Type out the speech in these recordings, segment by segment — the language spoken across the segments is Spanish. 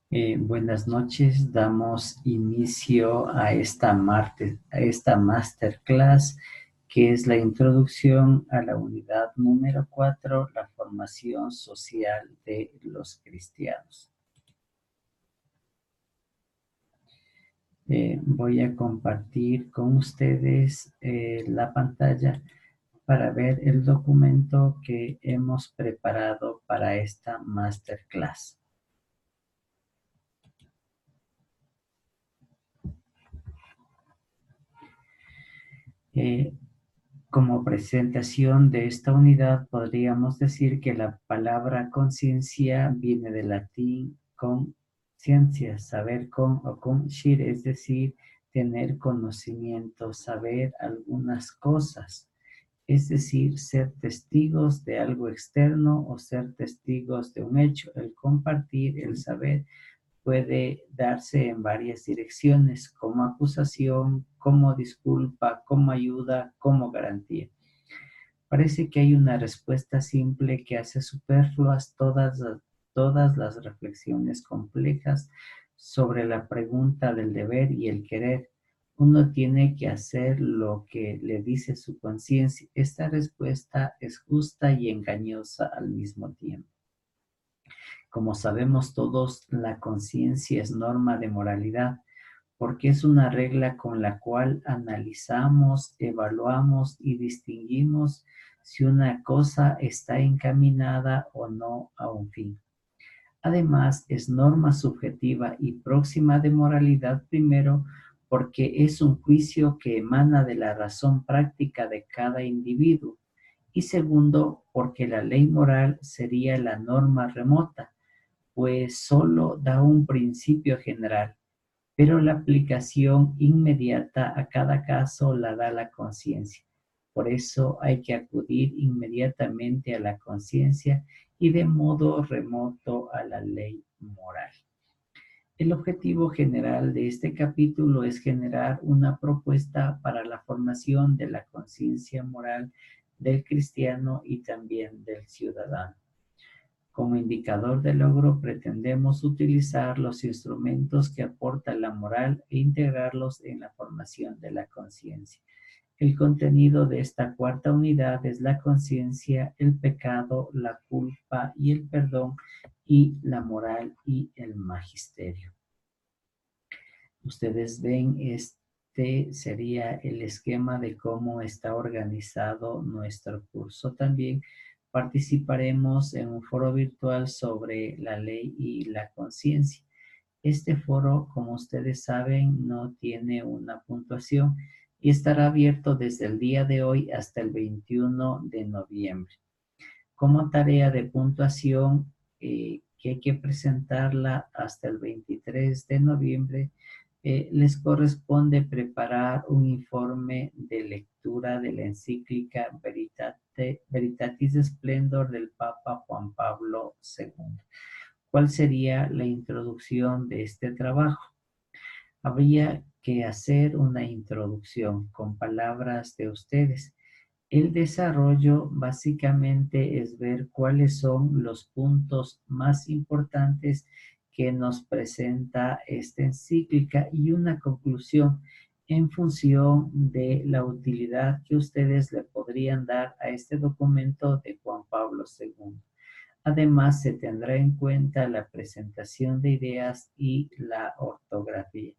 Buenas noches, damos inicio a esta masterclass que es la introducción a la unidad número 4, la formación social de los cristianos. Voy a compartir con ustedes la pantalla para ver el documento que hemos preparado para esta masterclass. Como presentación de esta unidad, podríamos decir que la palabra conciencia viene del latín consciencia, saber con o conscire, es decir, tener conocimiento, saber algunas cosas, es decir, ser testigos de algo externo o ser testigos de un hecho. El compartir, el saber, puede darse en varias direcciones, como acusación, como disculpa, como ayuda, como garantía. Parece que hay una respuesta simple que hace superfluas todas las reflexiones complejas sobre la pregunta del deber y el querer. Uno tiene que hacer lo que le dice su conciencia. Esta respuesta es justa y engañosa al mismo tiempo. Como sabemos todos, la conciencia es norma de moralidad, porque es una regla con la cual analizamos, evaluamos y distinguimos si una cosa está encaminada o no a un fin. Además, es norma subjetiva y próxima de moralidad primero, porque es un juicio que emana de la razón práctica de cada individuo, y segundo, porque la ley moral sería la norma remota, pues solo da un principio general, pero la aplicación inmediata a cada caso la da la conciencia. Por eso hay que acudir inmediatamente a la conciencia y de modo remoto a la ley moral. El objetivo general de este capítulo es generar una propuesta para la formación de la conciencia moral del cristiano y también del ciudadano. Como indicador de logro, pretendemos utilizar los instrumentos que aporta la moral e integrarlos en la formación de la conciencia. El contenido de esta cuarta unidad es la conciencia, el pecado, la culpa y el perdón, y la moral y el magisterio. Ustedes ven, este sería el esquema de cómo está organizado nuestro curso. También participaremos en un foro virtual sobre la ley y la conciencia. Este foro, como ustedes saben, no tiene una puntuación y estará abierto desde el día de hoy hasta el 21 de noviembre. Como tarea de puntuación, que hay que presentarla hasta el 23 de noviembre, les corresponde preparar un informe de lectura de la encíclica Veritatis Splendor del Papa Juan Pablo II. ¿Cuál sería la introducción de este trabajo? Habría que hacer una introducción con palabras de ustedes. El desarrollo básicamente es ver cuáles son los puntos más importantes que nos presenta esta encíclica y una conclusión en función de la utilidad que ustedes le podrían dar a este documento de Juan Pablo II. Además, se tendrá en cuenta la presentación de ideas y la ortografía.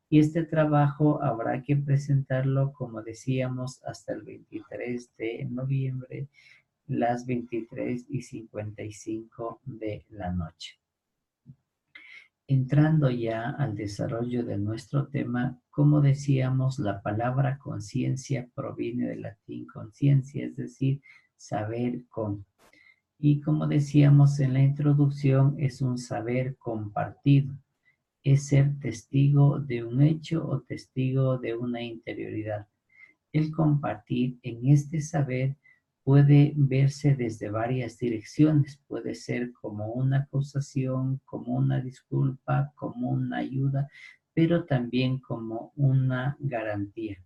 Y este trabajo habrá que presentarlo, como decíamos, hasta el 23 de noviembre, las 23:55 de la noche. Entrando ya al desarrollo de nuestro tema, como decíamos, la palabra conciencia proviene del latín conciencia, es decir, saber con. Y como decíamos en la introducción, es un saber compartido. Es ser testigo de un hecho o testigo de una interioridad. El compartir en este saber puede verse desde varias direcciones. Puede ser como una acusación, como una disculpa, como una ayuda, pero también como una garantía.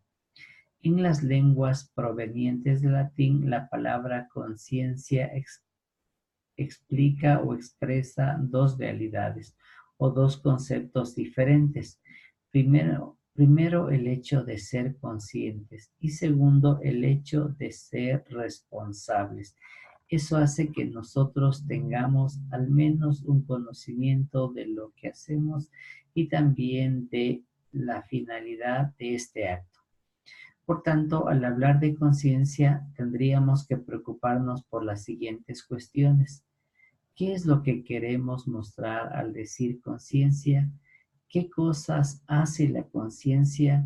En las lenguas provenientes del latín, la palabra conciencia explica o expresa dos realidades. o dos conceptos diferentes. Primero el hecho de ser conscientes y segundo el hecho de ser responsables. Eso hace que nosotros tengamos al menos un conocimiento de lo que hacemos y también de la finalidad de este acto. Por tanto, al hablar de conciencia, tendríamos que preocuparnos por las siguientes cuestiones. ¿Qué es lo que queremos mostrar al decir conciencia? ¿Qué cosas hace la conciencia?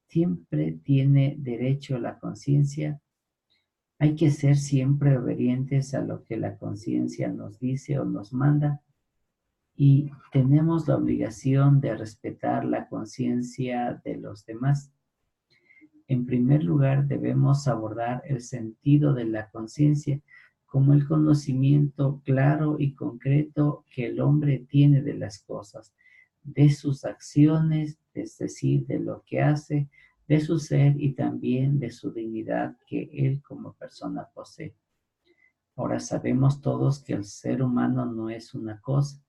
¿Siempre tiene derecho la conciencia? ¿Hay que ser siempre obedientes a lo que la conciencia nos dice o nos manda? ¿Y tenemos la obligación de respetar la conciencia de los demás? En primer lugar, debemos abordar el sentido de la conciencia como el conocimiento claro y concreto que el hombre tiene de las cosas, de sus acciones, es decir, de lo que hace, de su ser y también de su dignidad que él como persona posee. Ahora sabemos todos que el ser humano no es una cosa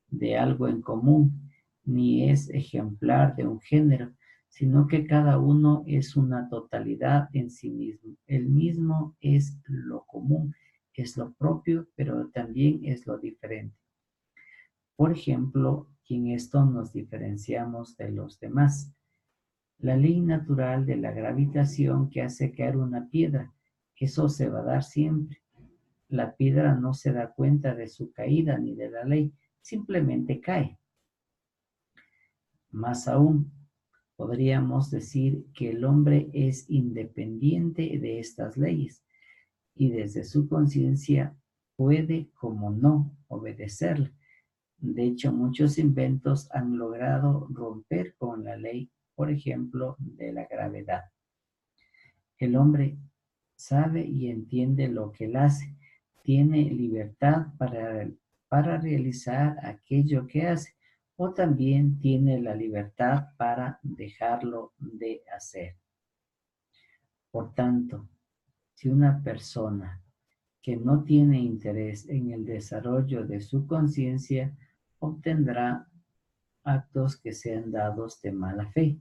de algo en común, ni es ejemplar de un género, sino que cada uno es una totalidad en sí mismo. El mismo es lo común, es lo propio, pero también es lo diferente. Por ejemplo, en esto nos diferenciamos de los demás. La ley natural de la gravitación que hace caer una piedra, eso se va a dar siempre. La piedra no se da cuenta de su caída ni de la ley, simplemente cae. Más aún, podríamos decir que el hombre es independiente de estas leyes y desde su conciencia puede, como no, obedecerla. De hecho, muchos inventos han logrado romper con la ley, por ejemplo, de la gravedad. El hombre sabe y entiende lo que él hace, tiene libertad para realizar aquello que hace, o también tiene la libertad para dejarlo de hacer. Por tanto, si una persona que no tiene interés en el desarrollo de su conciencia obtendrá actos que sean dados de mala fe.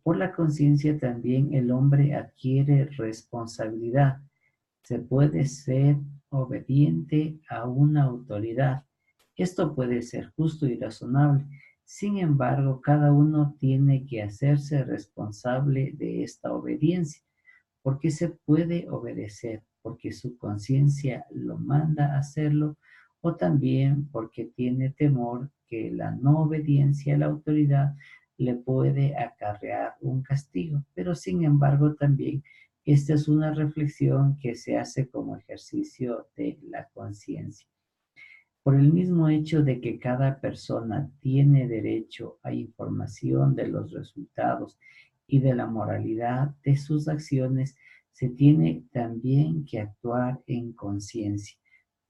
Por la conciencia también el hombre adquiere responsabilidad. Se puede ser obediente a una autoridad. Esto puede ser justo y razonable. Sin embargo, cada uno tiene que hacerse responsable de esta obediencia, porque se puede obedecer, porque su conciencia lo manda a hacerlo, o también porque tiene temor que la no obediencia a la autoridad le puede acarrear un castigo. Pero sin embargo, también esta es una reflexión que se hace como ejercicio de la conciencia. Por el mismo hecho de que cada persona tiene derecho a información de los resultados y de la moralidad de sus acciones, se tiene también que actuar en conciencia,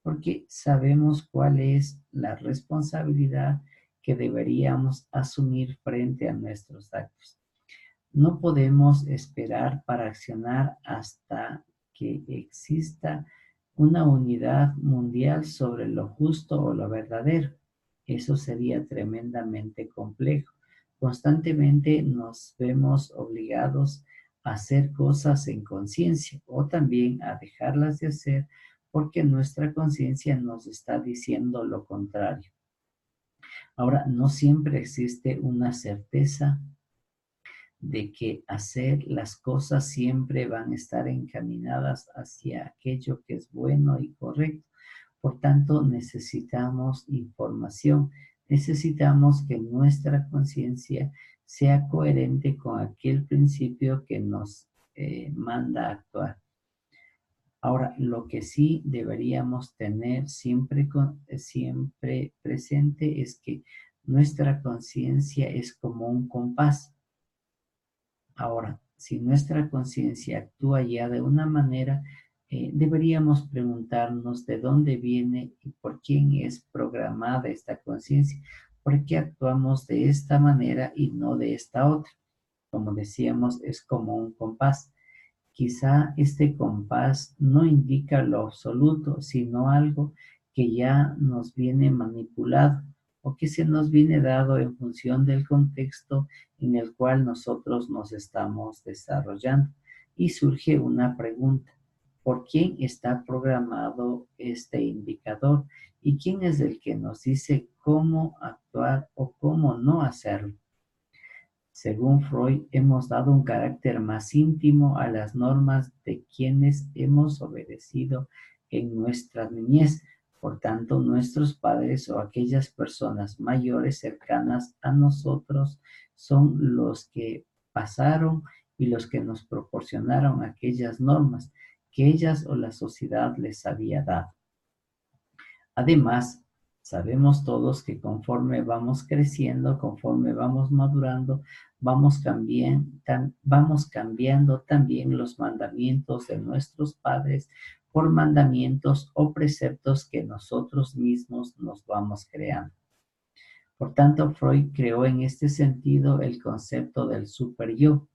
porque sabemos cuál es la responsabilidad que deberíamos asumir frente a nuestros actos. No podemos esperar para accionar hasta que exista una unidad mundial sobre lo justo o lo verdadero. Eso sería tremendamente complejo. Constantemente nos vemos obligados a hacer cosas en conciencia o también a dejarlas de hacer porque nuestra conciencia nos está diciendo lo contrario. Ahora, no siempre existe una certeza de que hacer las cosas siempre van a estar encaminadas hacia aquello que es bueno y correcto. Por tanto, necesitamos información, necesitamos que nuestra conciencia sea coherente con aquel principio que nos manda a actuar. Ahora, lo que sí deberíamos tener siempre presente es que nuestra conciencia es como un compás. Ahora, si nuestra conciencia actúa ya de una manera, deberíamos preguntarnos de dónde viene y por quién es programada esta conciencia, por qué actuamos de esta manera y no de esta otra. Como decíamos, es como un compás. Quizá este compás no indica lo absoluto, sino algo que ya nos viene manipulado, o que se nos viene dado en función del contexto en el cual nosotros nos estamos desarrollando. Y surge una pregunta: ¿por quién está programado este indicador? ¿Y quién es el que nos dice cómo actuar o cómo no hacerlo? Según Freud, hemos dado un carácter más íntimo a las normas de quienes hemos obedecido en nuestra niñez. Por tanto, nuestros padres o aquellas personas mayores cercanas a nosotros son los que pasaron y los que nos proporcionaron aquellas normas que ellas o la sociedad les había dado. Además, sabemos todos que conforme vamos creciendo, conforme vamos madurando, vamos cambiando también los mandamientos de nuestros padres por mandamientos o preceptos que nosotros mismos nos vamos creando. Por tanto, Freud creó en este sentido el concepto del super-yo,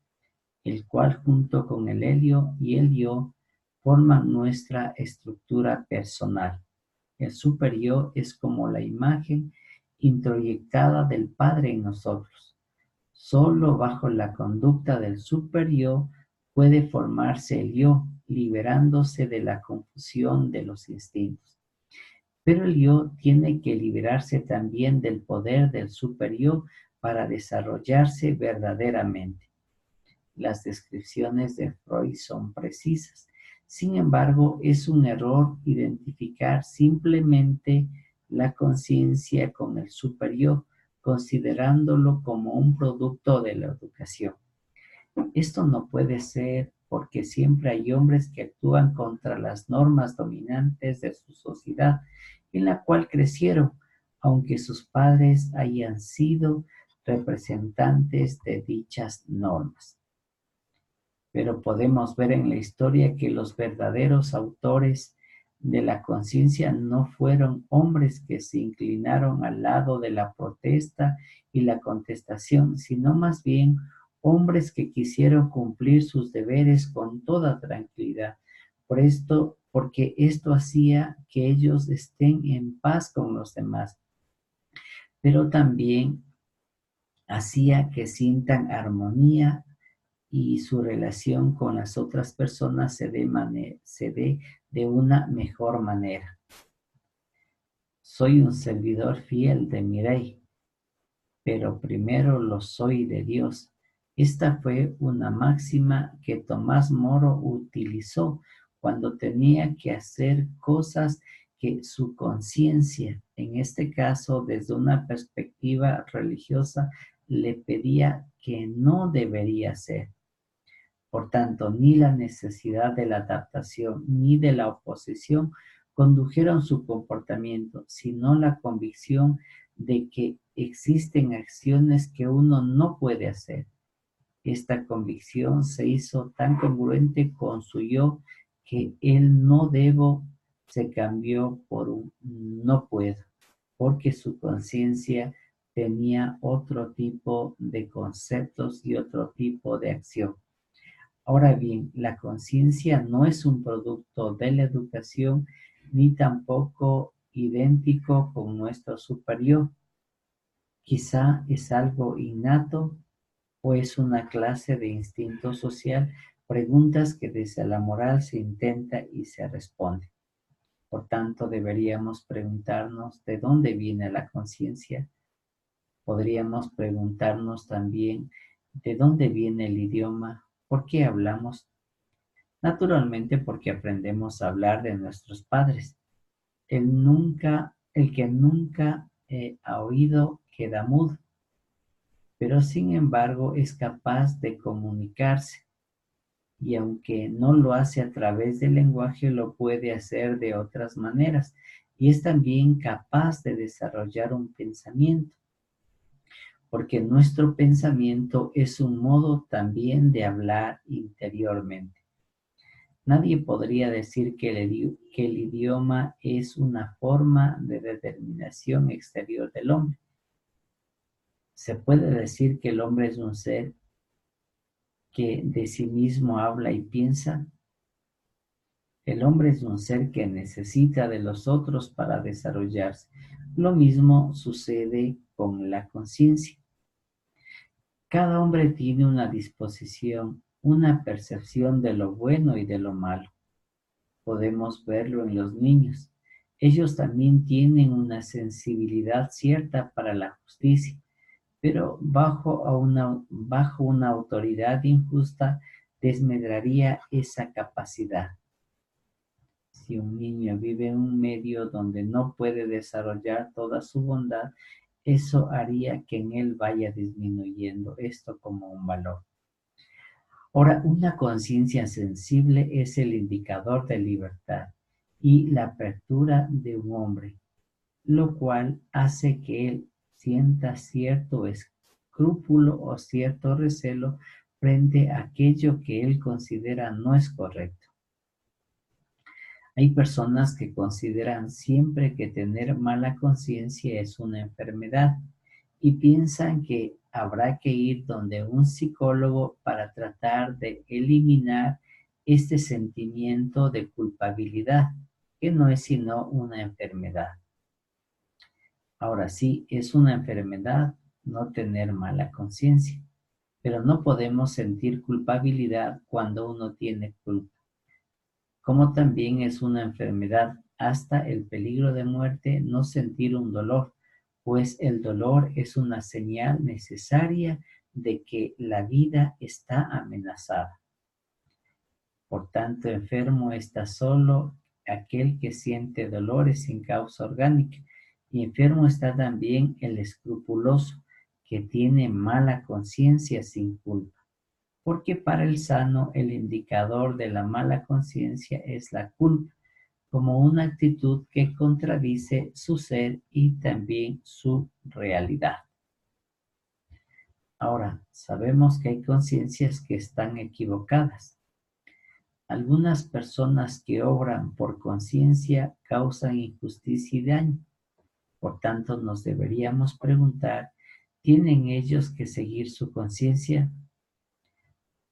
el cual junto con el helio y el yo forman nuestra estructura personal. El super-yo es como la imagen introyectada del Padre en nosotros. Solo bajo la conducta del super-yo puede formarse el yo, liberándose de la confusión de los instintos. Pero el yo tiene que liberarse también del poder del super-yo para desarrollarse verdaderamente. Las descripciones de Freud son precisas. Sin embargo, es un error identificar simplemente la conciencia con el super-yo, considerándolo como un producto de la educación. Esto no puede ser, porque siempre hay hombres que actúan contra las normas dominantes de su sociedad en la cual crecieron, aunque sus padres hayan sido representantes de dichas normas. Pero podemos ver en la historia que los verdaderos autores de la conciencia no fueron hombres que se inclinaron al lado de la protesta y la contestación, sino más bien hombres que quisieron cumplir sus deberes con toda tranquilidad. Porque esto hacía que ellos estén en paz con los demás, pero también hacía que sientan armonía y su relación con las otras personas se dé de una mejor manera. Soy un servidor fiel de mi rey, pero primero lo soy de Dios. Esta fue una máxima que Tomás Moro utilizó cuando tenía que hacer cosas que su conciencia, en este caso desde una perspectiva religiosa, le pedía que no debería hacer. Por tanto, ni la necesidad de la adaptación ni de la oposición condujeron su comportamiento, sino la convicción de que existen acciones que uno no puede hacer. Esta convicción se hizo tan congruente con su yo que el no debo se cambió por un no puedo, porque su conciencia tenía otro tipo de conceptos y otro tipo de acción. Ahora bien, la conciencia no es un producto de la educación ni tampoco idéntico con nuestro superior. Quizá es algo innato o es una clase de instinto social, preguntas que desde la moral se intenta y se responde. Por tanto, deberíamos preguntarnos de dónde viene la conciencia. Podríamos preguntarnos también de dónde viene el idioma, por qué hablamos. Naturalmente porque aprendemos a hablar de nuestros padres. El que nunca ha oído queda mudo, pero sin embargo es capaz de comunicarse y aunque no lo hace a través del lenguaje, lo puede hacer de otras maneras y es también capaz de desarrollar un pensamiento, porque nuestro pensamiento es un modo también de hablar interiormente. Nadie podría decir que el idioma es una forma de determinación exterior del hombre. Se puede decir que el hombre es un ser que de sí mismo habla y piensa. El hombre es un ser que necesita de los otros para desarrollarse. Lo mismo sucede con la conciencia. Cada hombre tiene una disposición, una percepción de lo bueno y de lo malo. Podemos verlo en los niños. Ellos también tienen una sensibilidad cierta para la justicia, pero bajo una autoridad injusta desmedraría esa capacidad. Si un niño vive en un medio donde no puede desarrollar toda su bondad, eso haría que en él vaya disminuyendo esto como un valor. Ahora, una conciencia sensible es el indicador de libertad y la apertura de un hombre, lo cual hace que él sienta cierto escrúpulo o cierto recelo frente a aquello que él considera no es correcto. Hay personas que consideran siempre que tener mala conciencia es una enfermedad y piensan que habrá que ir donde un psicólogo para tratar de eliminar este sentimiento de culpabilidad, que no es sino una enfermedad. Ahora sí, es una enfermedad no tener mala conciencia, pero no podemos sentir culpabilidad cuando uno tiene culpa. Como también es una enfermedad hasta el peligro de muerte no sentir un dolor, pues el dolor es una señal necesaria de que la vida está amenazada. Por tanto, enfermo está solo aquel que siente dolores sin causa orgánica, y enfermo está también el escrupuloso, que tiene mala conciencia sin culpa. Porque para el sano el indicador de la mala conciencia es la culpa, como una actitud que contradice su ser y también su realidad. Ahora, sabemos que hay conciencias que están equivocadas. Algunas personas que obran por conciencia causan injusticia y daño. Por tanto, nos deberíamos preguntar, ¿tienen ellos que seguir su conciencia?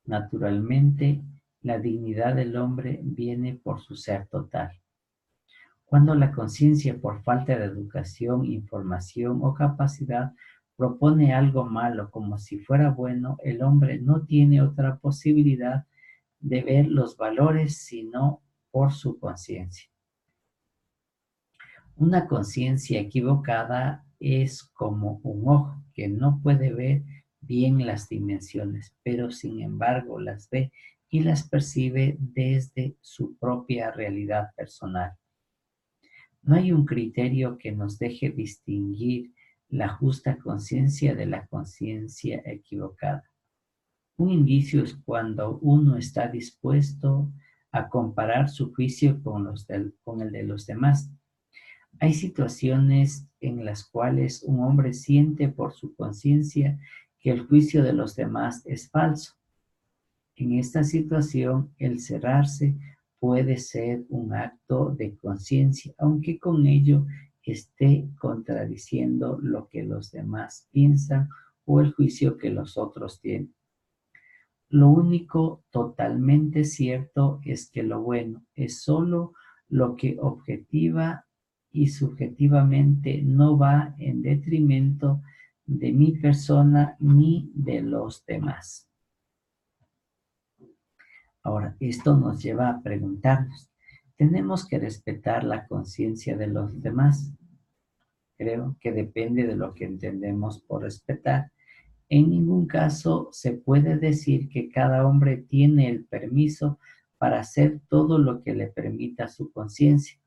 Naturalmente, la dignidad del hombre viene por su ser total. Cuando la conciencia, por falta de educación, información o capacidad, propone algo malo como si fuera bueno, el hombre no tiene otra posibilidad de ver los valores sino por su conciencia. Una conciencia equivocada es como un ojo que no puede ver bien las dimensiones, pero sin embargo las ve y las percibe desde su propia realidad personal. No hay un criterio que nos deje distinguir la justa conciencia de la conciencia equivocada. Un indicio es cuando uno está dispuesto a comparar su juicio con el de los demás. Hay situaciones en las cuales un hombre siente por su conciencia que el juicio de los demás es falso. En esta situación, el cerrarse puede ser un acto de conciencia, aunque con ello esté contradiciendo lo que los demás piensan o el juicio que los otros tienen. Lo único totalmente cierto es que lo bueno es solo lo que objetiva y subjetivamente no va en detrimento de mi persona ni de los demás. Ahora, esto nos lleva a preguntarnos, ¿tenemos que respetar la conciencia de los demás? Creo que depende de lo que entendemos por respetar. En ningún caso se puede decir que cada hombre tiene el permiso para hacer todo lo que le permita su conciencia.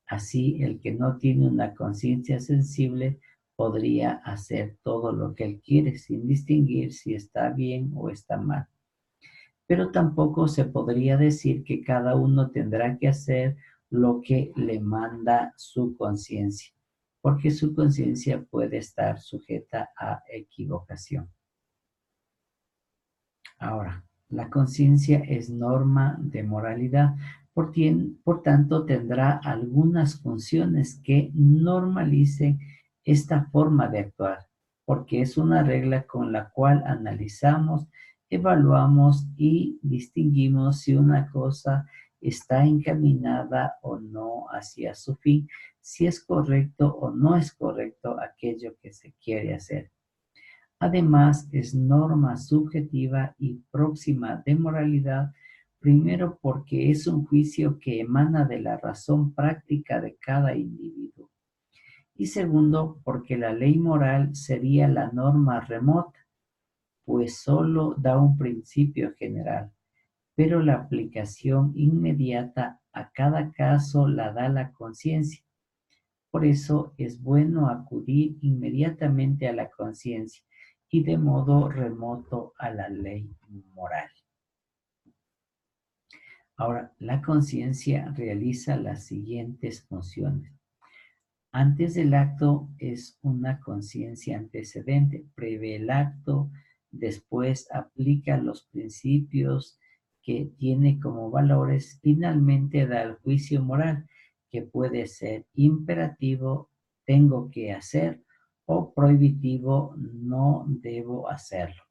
Así, el que no tiene una conciencia sensible podría hacer todo lo que él quiere sin distinguir si está bien o está mal. Pero tampoco se podría decir que cada uno tendrá que hacer lo que le manda su conciencia, porque su conciencia puede estar sujeta a equivocación. Ahora, la conciencia es norma de moralidad, por tanto tendrá algunas funciones que normalicen esta forma de actuar, porque es una regla con la cual analizamos, evaluamos y distinguimos si una cosa está encaminada o no hacia su fin, si es correcto o no es correcto aquello que se quiere hacer. Además, es norma subjetiva y próxima de moralidad, primero porque es un juicio que emana de la razón práctica de cada individuo. Y segundo, porque la ley moral sería la norma remota, pues solo da un principio general, pero la aplicación inmediata a cada caso la da la conciencia. Por eso es bueno acudir inmediatamente a la conciencia y de modo remoto a la ley moral. Ahora, la conciencia realiza las siguientes funciones. Antes del acto es una conciencia antecedente, prevé el acto, después aplica los principios que tiene como valores, finalmente da el juicio moral, que puede ser imperativo, tengo que hacer, o prohibitivo, no debo hacerlo.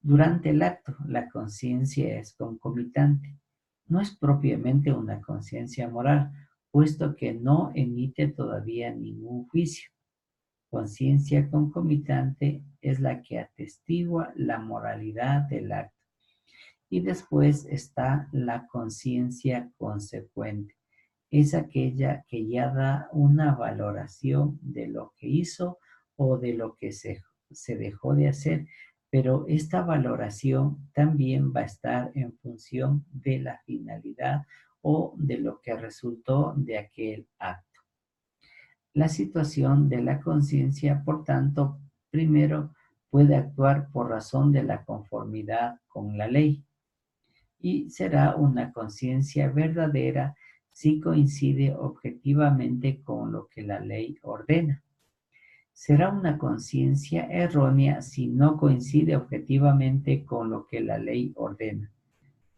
Durante el acto, la conciencia es concomitante. No es propiamente una conciencia moral, puesto que no emite todavía ningún juicio. Conciencia concomitante es la que atestigua la moralidad del acto. Y después está la conciencia consecuente. Es aquella que ya da una valoración de lo que hizo o de lo que se dejó de hacer, pero esta valoración también va a estar en función de la finalidad o de lo que resultó de aquel acto. La situación de la conciencia, por tanto, primero puede actuar por razón de la conformidad con la ley y será una conciencia verdadera si coincide objetivamente con lo que la ley ordena. Será una conciencia errónea si no coincide objetivamente con lo que la ley ordena.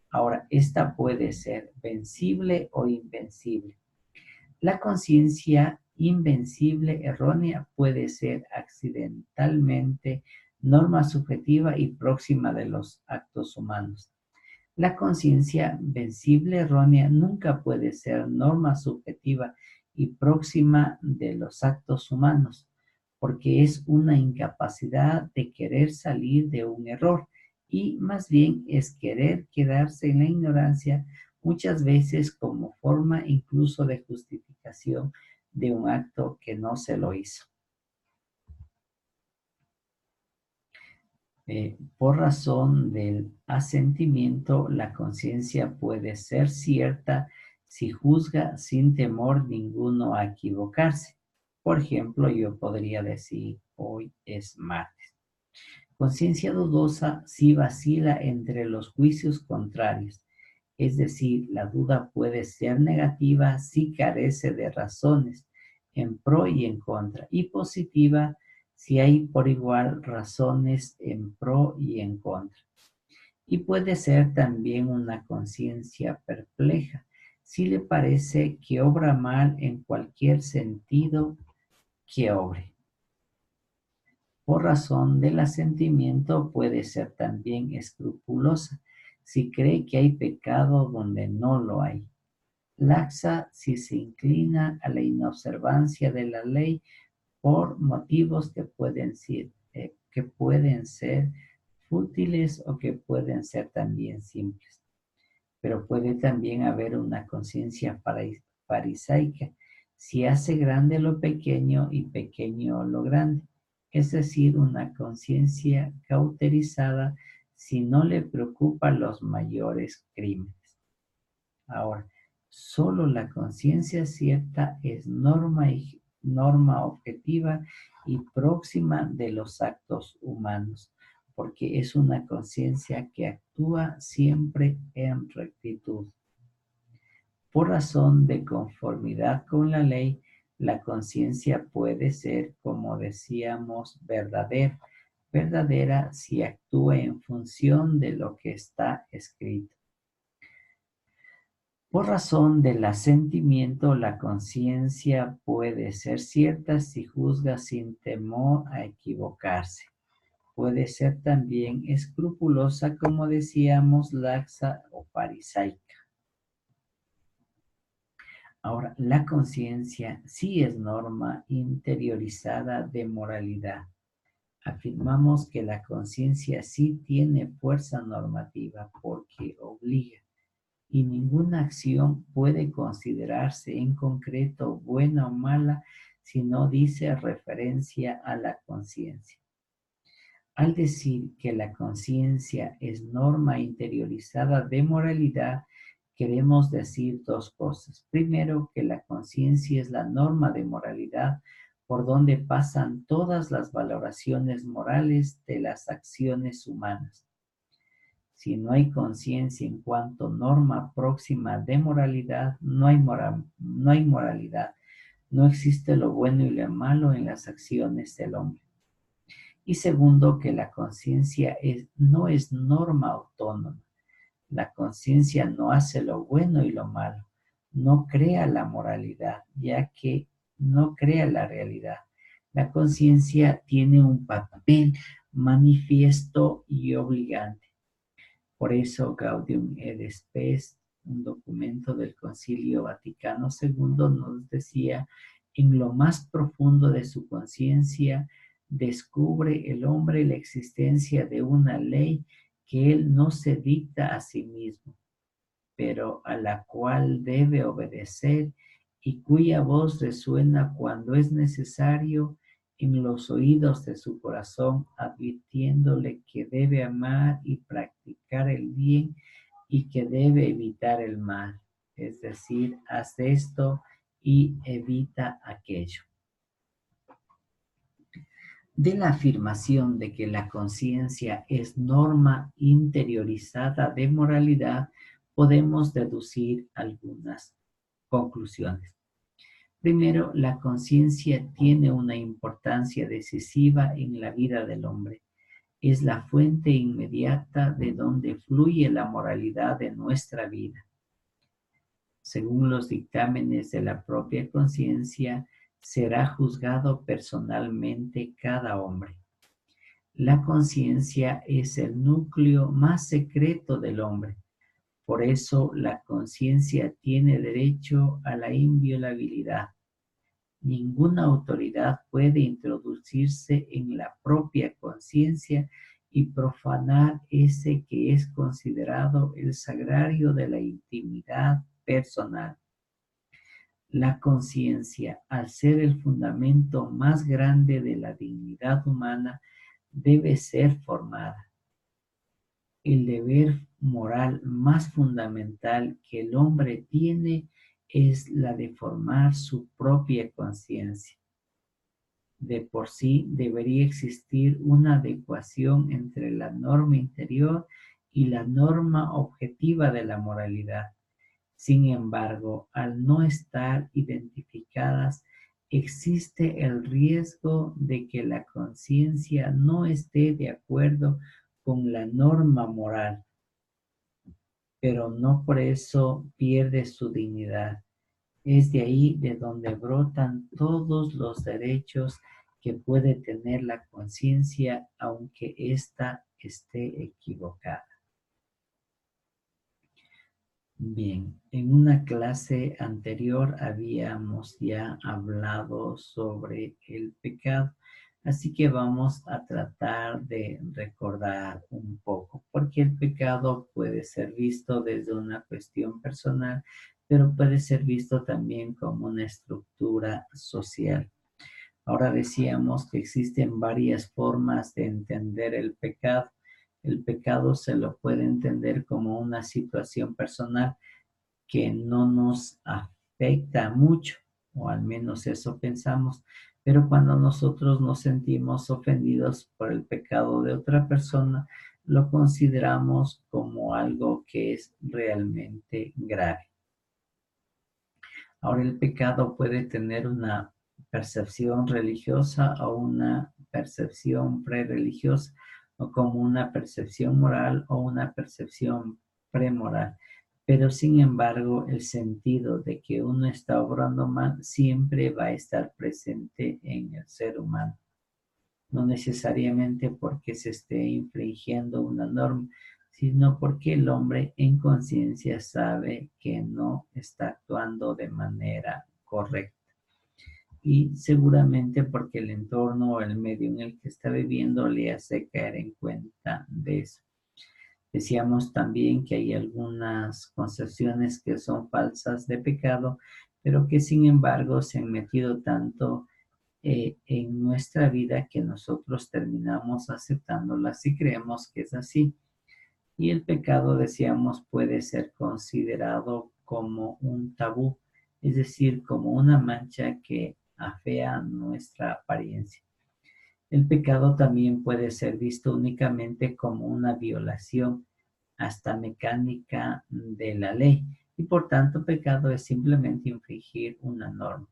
Ahora, esta puede ser vencible o invencible. La conciencia invencible errónea puede ser accidentalmente norma subjetiva y próxima de los actos humanos. La conciencia vencible errónea nunca puede ser norma subjetiva y próxima de los actos humanos, porque es una incapacidad de querer salir de un error y más bien es querer quedarse en la ignorancia, muchas veces como forma incluso de justificación de un acto que no se lo hizo. Por razón del asentimiento, la conciencia puede ser cierta si juzga sin temor ninguno a equivocarse. Por ejemplo, yo podría decir, hoy es martes. Conciencia dudosa si vacila entre los juicios contrarios. Es decir, la duda puede ser negativa si carece de razones en pro y en contra, y positiva si hay por igual razones en pro y en contra. Y puede ser también una conciencia perpleja si le parece que obra mal en cualquier sentido que obre. Por razón del asentimiento puede ser también escrupulosa si cree que hay pecado donde no lo hay. Laxa si se inclina a la inobservancia de la ley por motivos que pueden ser fútiles o que pueden ser también simples. Pero puede también haber una conciencia farisaica si hace grande lo pequeño y pequeño lo grande, es decir, una conciencia cauterizada si no le preocupan los mayores crímenes. Ahora, solo la conciencia cierta es norma objetiva y próxima de los actos humanos, porque es una conciencia que actúa siempre en rectitud. Por razón de conformidad con la ley, la conciencia puede ser, como decíamos, verdadera si actúa en función de lo que está escrito. Por razón del asentimiento, la conciencia puede ser cierta si juzga sin temor a equivocarse. Puede ser también escrupulosa, como decíamos, laxa o farisaica. Ahora, la conciencia sí es norma interiorizada de moralidad. Afirmamos que la conciencia sí tiene fuerza normativa porque obliga y ninguna acción puede considerarse en concreto buena o mala si no dice referencia a la conciencia. Al decir que la conciencia es norma interiorizada de moralidad, queremos decir dos cosas. Primero, que la conciencia es la norma de moralidad por donde pasan todas las valoraciones morales de las acciones humanas. Si no hay conciencia en cuanto norma próxima de moralidad, no hay moralidad. No existe lo bueno y lo malo en las acciones del hombre. Y segundo, que la conciencia no es norma autónoma. La conciencia no hace lo bueno y lo malo. No crea la moralidad, ya que no crea la realidad. La conciencia tiene un papel manifiesto y obligante. Por eso Gaudium et Spes, un documento del Concilio Vaticano II, nos decía, en lo más profundo de su conciencia, descubre el hombre la existencia de una ley que él no se dicta a sí mismo, pero a la cual debe obedecer y cuya voz resuena cuando es necesario en los oídos de su corazón, advirtiéndole que debe amar y practicar el bien y que debe evitar el mal. Es decir, haz esto y evita aquello. De la afirmación de que la conciencia es norma interiorizada de moralidad, podemos deducir algunas conclusiones. Primero, la conciencia tiene una importancia decisiva en la vida del hombre. Es la fuente inmediata de donde fluye la moralidad de nuestra vida. Según los dictámenes de la propia conciencia, será juzgado personalmente cada hombre. La conciencia es el núcleo más secreto del hombre. Por eso la conciencia tiene derecho a la inviolabilidad. Ninguna autoridad puede introducirse en la propia conciencia y profanar ese que es considerado el sagrario de la intimidad personal. La conciencia, al ser el fundamento más grande de la dignidad humana, debe ser formada. El deber moral más fundamental que el hombre tiene es la de formar su propia conciencia. De por sí debería existir una adecuación entre la norma interior y la norma objetiva de la moralidad. Sin embargo, al no estar identificadas, existe el riesgo de que la conciencia no esté de acuerdo con la norma moral, pero no por eso pierde su dignidad. Es de ahí de donde brotan todos los derechos que puede tener la conciencia, aunque ésta esté equivocada. Bien, en una clase anterior habíamos ya hablado sobre el pecado, así que vamos a tratar de recordar un poco, porque el pecado puede ser visto desde una cuestión personal, pero puede ser visto también como una estructura social. Ahora decíamos que existen varias formas de entender el pecado. El pecado se lo puede entender como una situación personal que no nos afecta mucho, o al menos eso pensamos, pero cuando nosotros nos sentimos ofendidos por el pecado de otra persona, lo consideramos como algo que es realmente grave. Ahora el pecado puede tener una percepción religiosa o una percepción prereligiosa, o como una percepción moral o una percepción premoral. Pero sin embargo, el sentido de que uno está obrando mal siempre va a estar presente en el ser humano. No necesariamente porque se esté infringiendo una norma, sino porque el hombre en conciencia sabe que no está actuando de manera correcta. Y seguramente porque el entorno o el medio en el que está viviendo le hace caer en cuenta de eso. Decíamos también que hay algunas concepciones que son falsas de pecado, pero que sin embargo se han metido tanto en nuestra vida que nosotros terminamos aceptándolas y creemos que es así. Y el pecado, decíamos, puede ser considerado como un tabú, es decir, como una mancha que afea nuestra apariencia. El pecado también puede ser visto únicamente como una violación hasta mecánica de la ley y por tanto pecado es simplemente infringir una norma.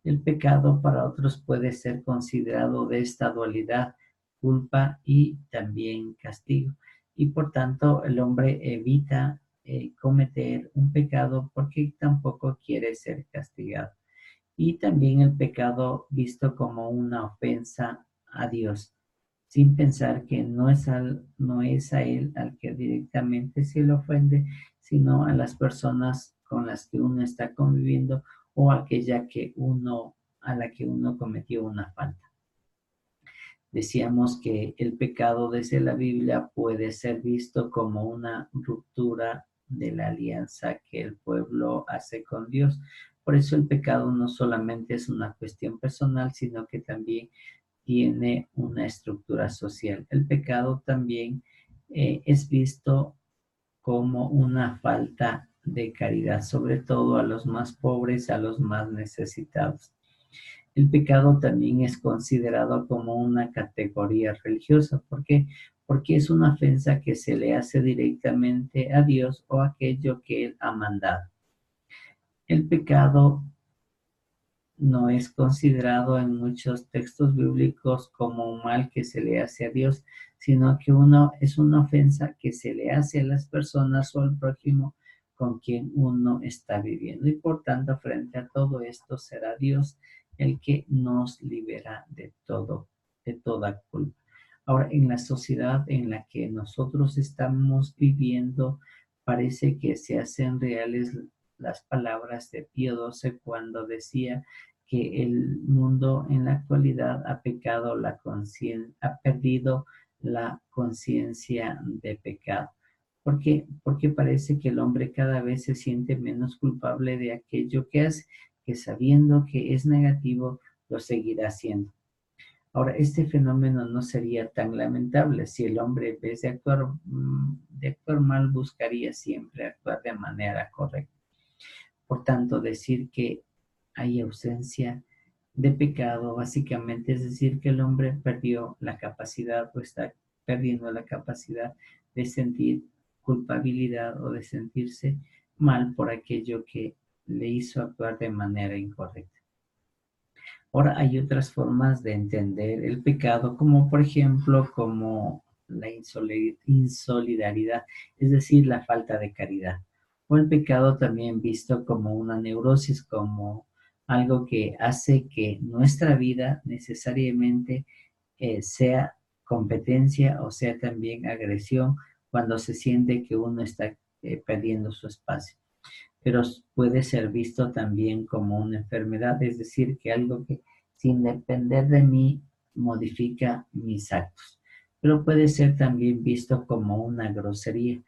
El pecado para otros puede ser considerado de esta dualidad, culpa y también castigo. Y por tanto el hombre evita cometer un pecado porque tampoco quiere ser castigado. Y también el pecado visto como una ofensa a Dios, sin pensar que no es a Él al que directamente se le ofende, sino a las personas con las que uno está conviviendo o aquella a la que uno cometió una falta. Decíamos que el pecado desde la Biblia puede ser visto como una ruptura de la alianza que el pueblo hace con Dios. Por eso el pecado no solamente es una cuestión personal, sino que también tiene una estructura social. El pecado también es visto como una falta de caridad, sobre todo a los más pobres, a los más necesitados. El pecado también es considerado como una categoría religiosa. ¿Por qué? Porque es una ofensa que se le hace directamente a Dios o a aquello que Él ha mandado. El pecado no es considerado en muchos textos bíblicos como un mal que se le hace a Dios, sino que es una ofensa que se le hace a las personas o al prójimo con quien uno está viviendo. Y por tanto, frente a todo esto, será Dios el que nos libera de toda culpa. Ahora, en la sociedad en la que nosotros estamos viviendo, parece que se hacen reales las palabras de Pío XII cuando decía que el mundo en la actualidad ha perdido la conciencia de pecado. ¿Por qué? Porque parece que el hombre cada vez se siente menos culpable de aquello que hace, que sabiendo que es negativo, lo seguirá haciendo. Ahora, este fenómeno no sería tan lamentable si el hombre, en vez de actuar mal, buscaría siempre actuar de manera correcta. Por tanto, decir que hay ausencia de pecado, básicamente es decir que el hombre perdió la capacidad o está perdiendo la capacidad de sentir culpabilidad o de sentirse mal por aquello que le hizo actuar de manera incorrecta. Ahora hay otras formas de entender el pecado, como por ejemplo, como la insolidaridad, es decir, la falta de caridad. O el pecado también visto como una neurosis, como algo que hace que nuestra vida necesariamente sea competencia o sea también agresión cuando se siente que uno está perdiendo su espacio. Pero puede ser visto también como una enfermedad, es decir, que algo que sin depender de mí modifica mis actos. Pero puede ser también visto como una grosería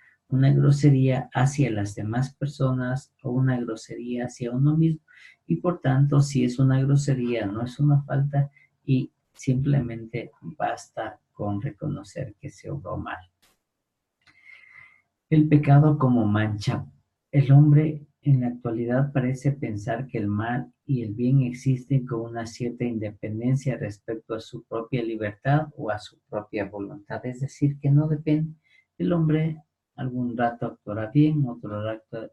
hacia las demás personas o una grosería hacia uno mismo. Y por tanto, si es una grosería, no es una falta y simplemente basta con reconocer que se obró mal. El pecado como mancha. El hombre en la actualidad parece pensar que el mal y el bien existen con una cierta independencia respecto a su propia libertad o a su propia voluntad. Es decir, que no depende. El hombre algún rato actuará bien, otro rato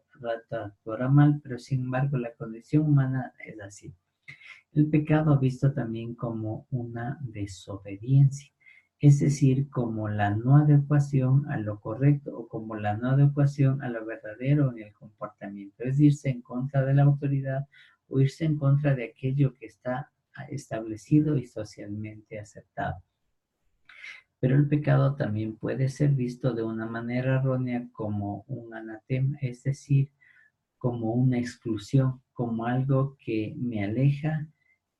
actuará mal, pero sin embargo la condición humana es así. El pecado visto también como una desobediencia, es decir, como la no adecuación a lo correcto o como la no adecuación a lo verdadero en el comportamiento, es irse en contra de la autoridad o irse en contra de aquello que está establecido y socialmente aceptado. Pero el pecado también puede ser visto de una manera errónea como un anatema, es decir, como una exclusión, como algo que me aleja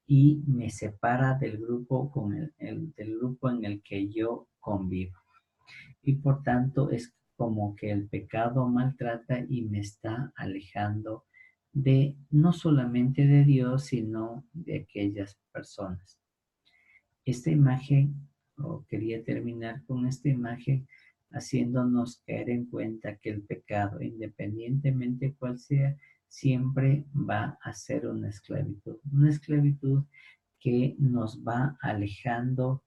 y me separa del grupo, del grupo en el que yo convivo. Y por tanto es como que el pecado maltrata y me está alejando de no solamente de Dios, sino de aquellas personas. Esta imagen, o quería terminar con esta imagen, haciéndonos caer en cuenta que el pecado, independientemente cuál sea, siempre va a ser una esclavitud que nos va alejando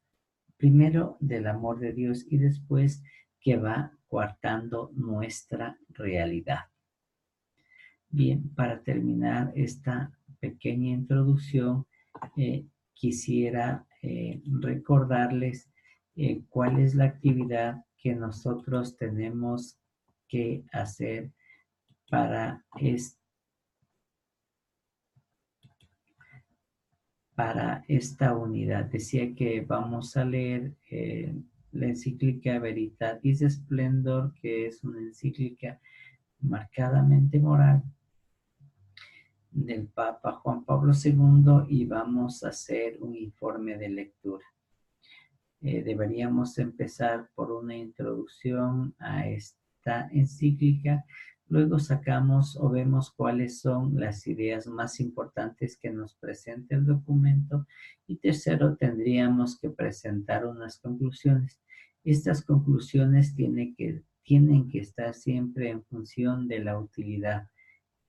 primero del amor de Dios y después que va coartando nuestra realidad. Bien, para terminar esta pequeña introducción, quisiera recordarles cuál es la actividad que nosotros tenemos que hacer para, para esta unidad. Decía que vamos a leer la encíclica Veritatis Splendor, que es una encíclica marcadamente moral del Papa Juan Pablo II, y vamos a hacer un informe de lectura. Deberíamos empezar por una introducción a esta encíclica, luego sacamos o vemos cuáles son las ideas más importantes que nos presenta el documento, y tercero, tendríamos que presentar unas conclusiones. Estas conclusiones tienen que estar siempre en función de la utilidad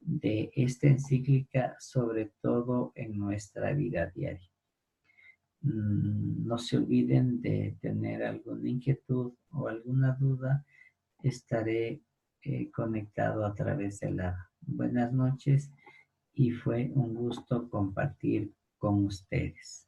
de esta encíclica, sobre todo en nuestra vida diaria. No se olviden de tener alguna inquietud o alguna duda. Estaré conectado a través de la. Buenas noches y fue un gusto compartir con ustedes.